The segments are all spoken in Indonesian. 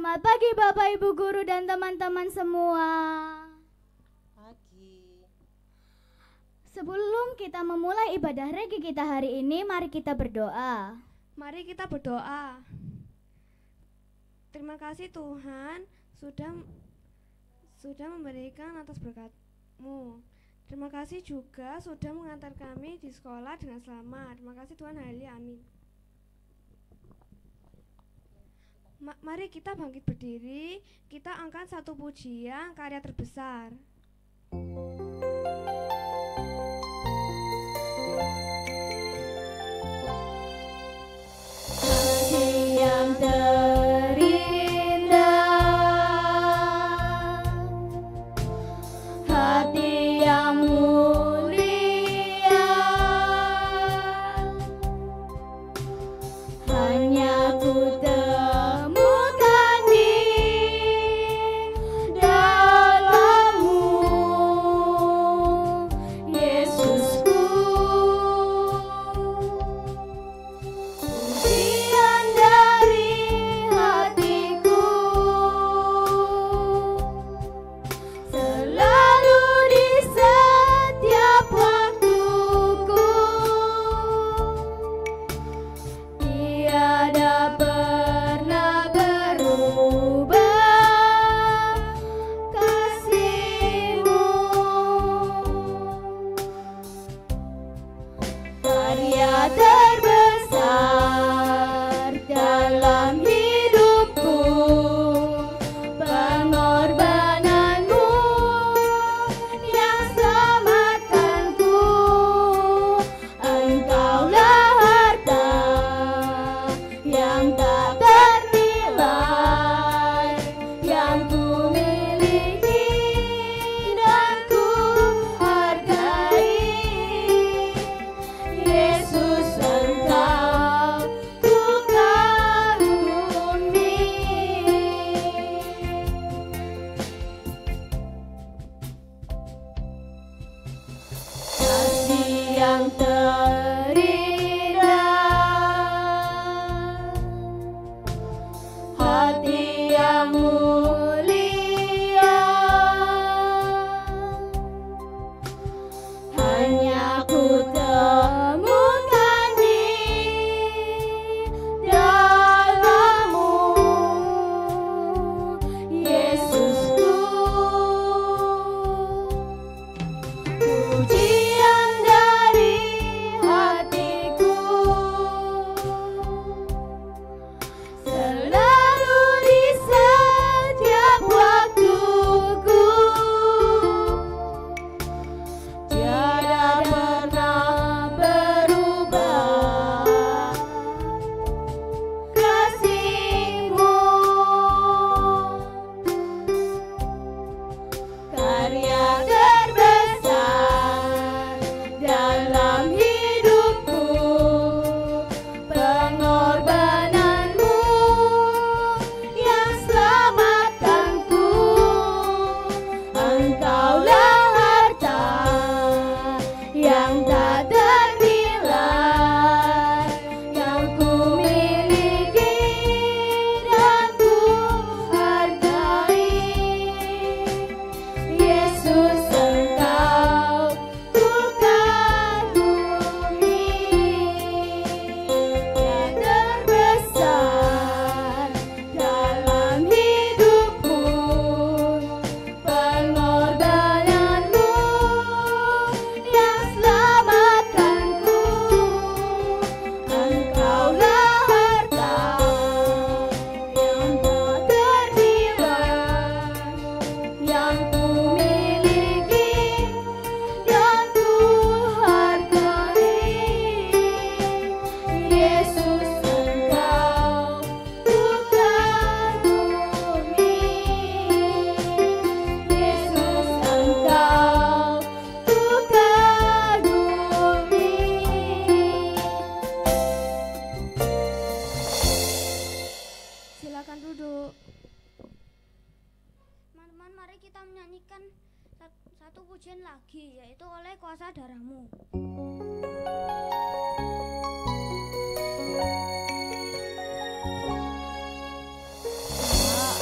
Selamat pagi Bapak Ibu Guru dan teman-teman semua. Pagi. Sebelum kita memulai ibadah regi kita hari ini, mari kita berdoa. Mari kita berdoa. Terima kasih Tuhan sudah memberikan atas berkat-Mu. Terima kasih juga sudah mengantar kami di sekolah dengan selamat. Terima kasih Tuhan, haleluya, amin. Mari kita bangkit berdiri, kita angkat satu pujian karya terbesar. Kasih yang terindah, hati yang mulia, hanya ku temukan di dalam-Mu, Yesusku. Pujian dari hatiku selalu di setiap waktuku, tiada pernah berubah kasih-Mu. Karya terbesar dalam hidupku, pengorbanan-Mu yang selamatkanku. Engkaulah harta yang tak ternilai, yang ku miliki dan ku hargai. Yesus, Engkau ku kagumi. Kasih yang terindah, hati yang mulia, hanya ku temukan di dalam-Mu, Yesusku. Pujian dari hatiku selalu di setiap waktuku, tiada pernah berubah kasih-Mu. Karya terbesar dalam hidupku, pengorbanan-Mu yang selamatkanku. Engkaulah harta yang tak ternilai, yang ku miliki dan ku hargai. Yesus, Engkau ku kagumi. Yang terbesar dalam hidupku, pengorbanan-Mu yang selamatkanku. Engkaulah harta yang tak ternilai, yang ku miliki dan ku hargai. Yesus, Engkau ku kagumi. Yesus, Engkau ku kagumi. Silakan duduk. Teman-teman, mari kita menyanyikan satu pujian lagi, yaitu Oleh Kuasa Darah-Mu. Tak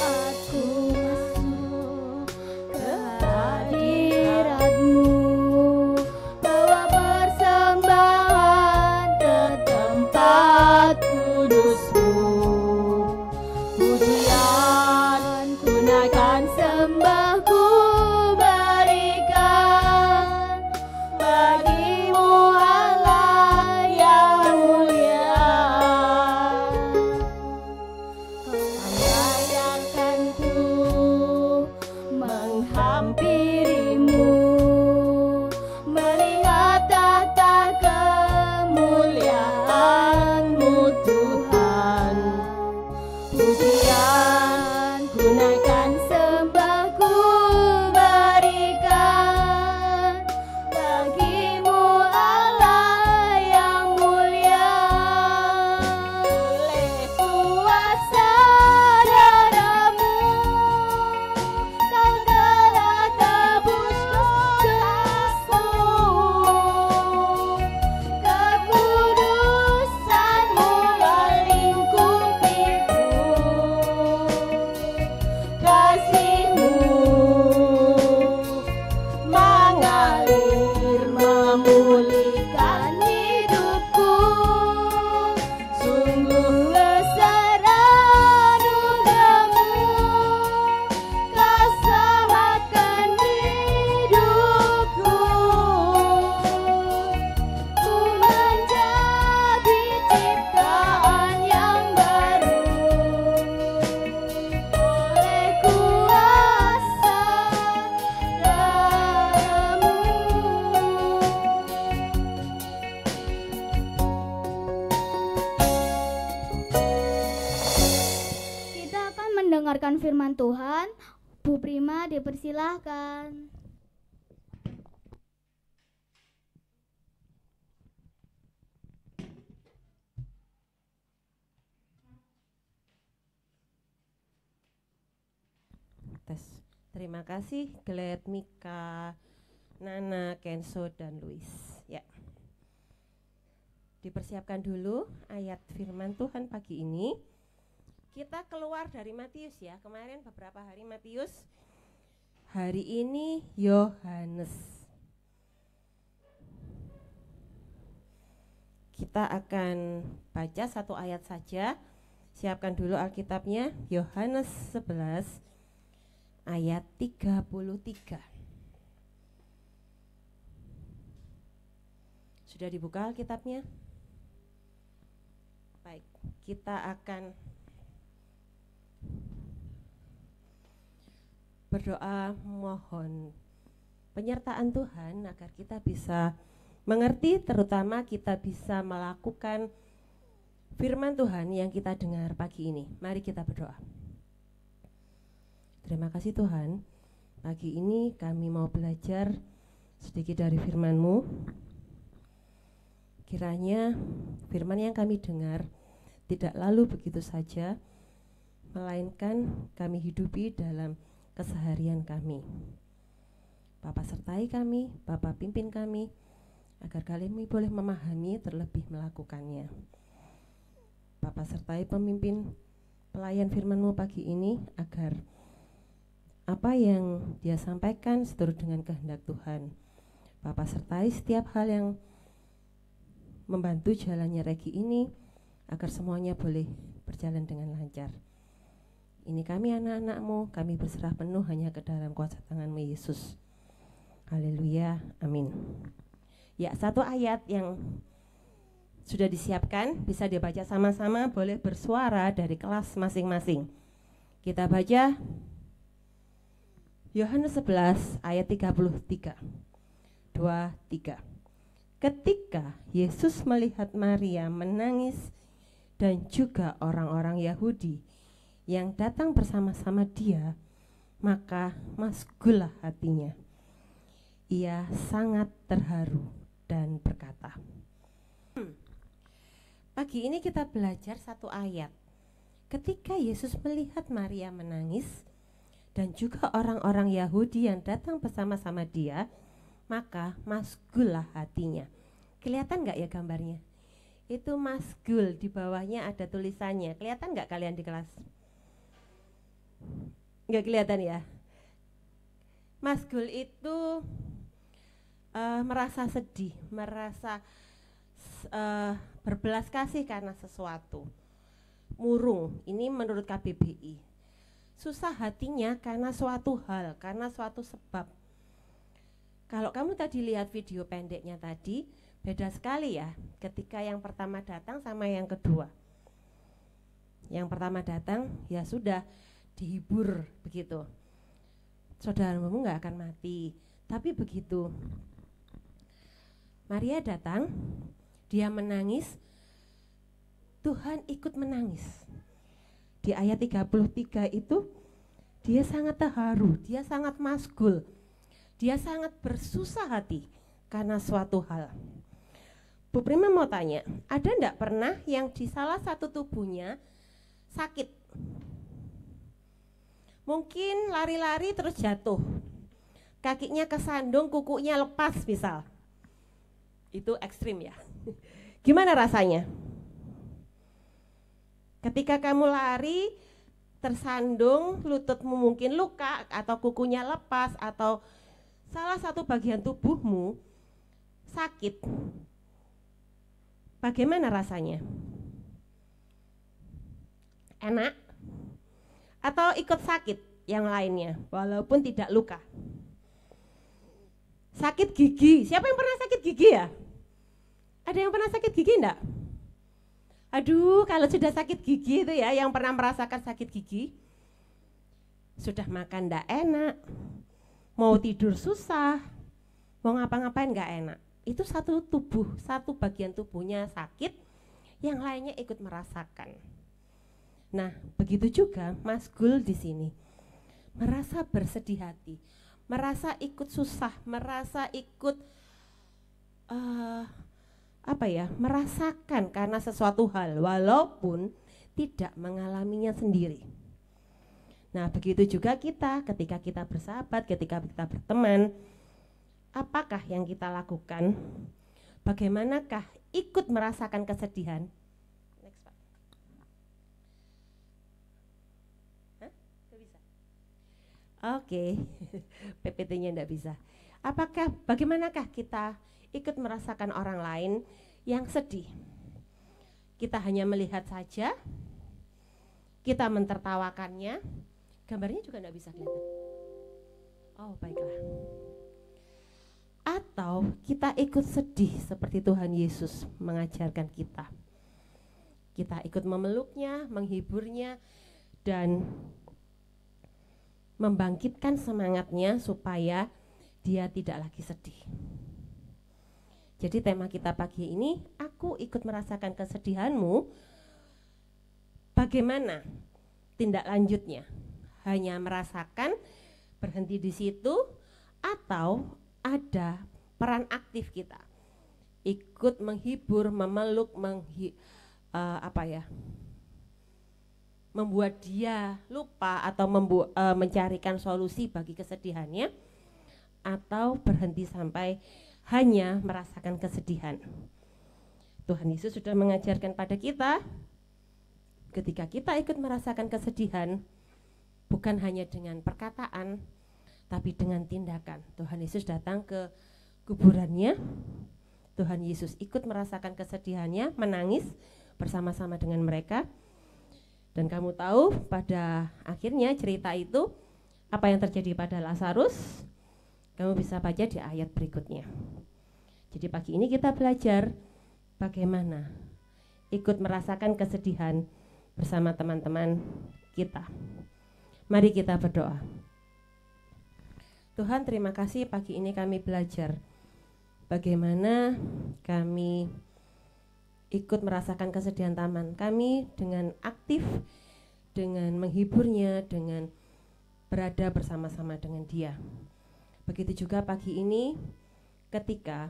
mendengarkan firman Tuhan. Bu Prima dipersilahkan. Terima kasih Glad, Mika, Nana, Kenzo, dan Luis. Ya. Dipersiapkan dulu ayat firman Tuhan pagi ini. Kita keluar dari Matius ya. Kemarin beberapa hari Matius. Hari ini Yohanes. Kita akan baca satu ayat saja. Siapkan dulu Alkitabnya. Yohanes 11 ayat 33. Sudah dibuka Alkitabnya? Baik, kita akan berdoa mohon penyertaan Tuhan agar kita bisa mengerti, terutama kita bisa melakukan firman Tuhan yang kita dengar pagi ini. Mari kita berdoa. Terima kasih Tuhan, pagi ini kami mau belajar sedikit dari firman-Mu. Kiranya firman yang kami dengar tidak lalu begitu saja, melainkan kami hidupi dalam keseharian kami. Bapa sertai kami, Bapa pimpin kami, agar kami boleh memahami terlebih melakukannya. Bapa sertai pemimpin pelayan firman-Mu pagi ini, agar apa yang dia sampaikan seturut dengan kehendak Tuhan. Bapa sertai setiap hal yang membantu jalannya Regi ini, agar semuanya boleh berjalan dengan lancar. Ini kami anak-anak-Mu, kami berserah penuh hanya ke dalam kuasa tangan-Mu Yesus. Haleluya, amin. Ya, satu ayat yang sudah disiapkan, bisa dibaca sama-sama, boleh bersuara dari kelas masing-masing. Kita baca Yohanes 11 ayat 33. 2-3. Ketika Yesus melihat Maria menangis dan juga orang-orang Yahudi yang datang bersama-sama dia, maka masgullah hatinya. Ia sangat terharu dan berkata. Pagi ini kita belajar satu ayat. Ketika Yesus melihat Maria menangis dan juga orang-orang Yahudi yang datang bersama-sama dia, maka masgullah hatinya. Kelihatan nggak ya gambarnya? Itu masgul, di bawahnya ada tulisannya. Kelihatan nggak kalian di kelas? Nggak kelihatan ya? Masgul itu merasa sedih, merasa berbelas kasih karena sesuatu. Murung, ini menurut KBBI. Susah hatinya karena suatu hal, karena suatu sebab. Kalau kamu tadi lihat video pendeknya tadi, beda sekali ya ketika yang pertama datang sama yang kedua. Yang pertama datang, ya sudah dihibur begitu. Saudaramu nggak akan mati. Tapi begitu Maria datang, dia menangis, Tuhan ikut menangis. Di ayat 33 itu dia sangat terharu, dia sangat masgul, dia sangat bersusah hati karena suatu hal. Bu Prima mau tanya, ada enggak pernah yang di salah satu tubuhnya sakit? Mungkin lari-lari terus jatuh, kakinya kesandung, kukunya lepas misal. Itu ekstrim ya. Gimana rasanya? Ketika kamu lari, tersandung, lututmu mungkin luka, atau kukunya lepas, atau salah satu bagian tubuhmu sakit. Bagaimana rasanya? Enak? Atau ikut sakit yang lainnya, walaupun tidak luka? Sakit gigi, siapa yang pernah sakit gigi ya? Ada yang pernah sakit gigi enggak? Aduh, kalau sudah sakit gigi itu ya, yang pernah merasakan sakit gigi, sudah makan enggak enak, mau tidur susah, mau ngapa-ngapain enggak enak. Itu satu tubuh, satu bagian tubuhnya sakit, yang lainnya ikut merasakan. Nah, begitu juga Mas Gul di sini. Merasa bersedih hati, merasa ikut susah, merasa ikut merasakan karena sesuatu hal walaupun tidak mengalaminya sendiri. Nah, begitu juga kita ketika kita bersahabat, ketika kita berteman, apakah yang kita lakukan? Bagaimanakah ikut merasakan kesedihan? Next, Pak. Hah? Gak bisa? Oke, PPT-nya enggak bisa. Bagaimanakah kita ikut merasakan orang lain yang sedih? Kita hanya melihat saja, kita mentertawakannya. Gambarnya juga enggak bisa kelihatan. Oh, baiklah. Atau kita ikut sedih seperti Tuhan Yesus mengajarkan kita. Kita ikut memeluknya, menghiburnya, dan membangkitkan semangatnya supaya dia tidak lagi sedih. Jadi tema kita pagi ini, aku ikut merasakan kesedihanmu. Bagaimana tindak lanjutnya? Hanya merasakan, berhenti di situ, atau ada peran aktif kita? Ikut menghibur, memeluk, membuat dia lupa atau mencarikan solusi bagi kesedihannya, atau berhenti sampai hanya merasakan kesedihan. Tuhan Yesus sudah mengajarkan pada kita, ketika kita ikut merasakan kesedihan, bukan hanya dengan perkataan, tapi dengan tindakan. Tuhan Yesus datang ke kuburannya, Tuhan Yesus ikut merasakan kesedihannya, menangis bersama-sama dengan mereka. Dan kamu tahu pada akhirnya cerita itu, apa yang terjadi pada Lazarus? Kamu bisa baca di ayat berikutnya. Jadi pagi ini kita belajar bagaimana ikut merasakan kesedihan bersama teman-teman kita. Mari kita berdoa. Tuhan, terima kasih pagi ini kami belajar bagaimana kami ikut merasakan kesedihan teman kami dengan aktif, dengan menghiburnya, dengan berada bersama-sama dengan dia. Begitu juga pagi ini ketika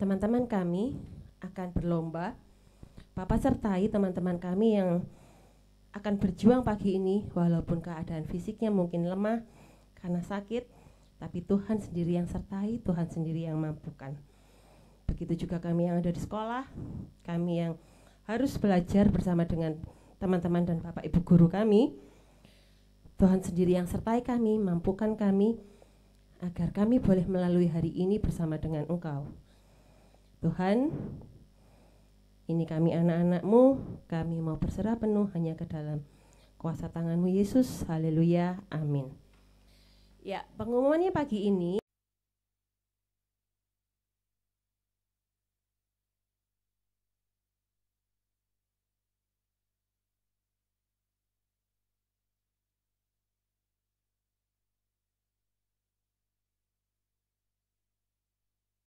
teman-teman kami akan berlomba, Bapak sertai teman-teman kami yang akan berjuang pagi ini, walaupun keadaan fisiknya mungkin lemah karena sakit, tapi Tuhan sendiri yang sertai, Tuhan sendiri yang mampukan. Begitu juga kami yang ada di sekolah, kami yang harus belajar bersama dengan teman-teman dan Bapak Ibu guru kami, Tuhan sendiri yang sertai kami, mampukan kami, agar kami boleh melalui hari ini bersama dengan Engkau. Tuhan, ini kami anak-anak-Mu, kami mau berserah penuh hanya ke dalam kuasa tangan-Mu Yesus. Haleluya, amin. Ya, pengumumannya pagi ini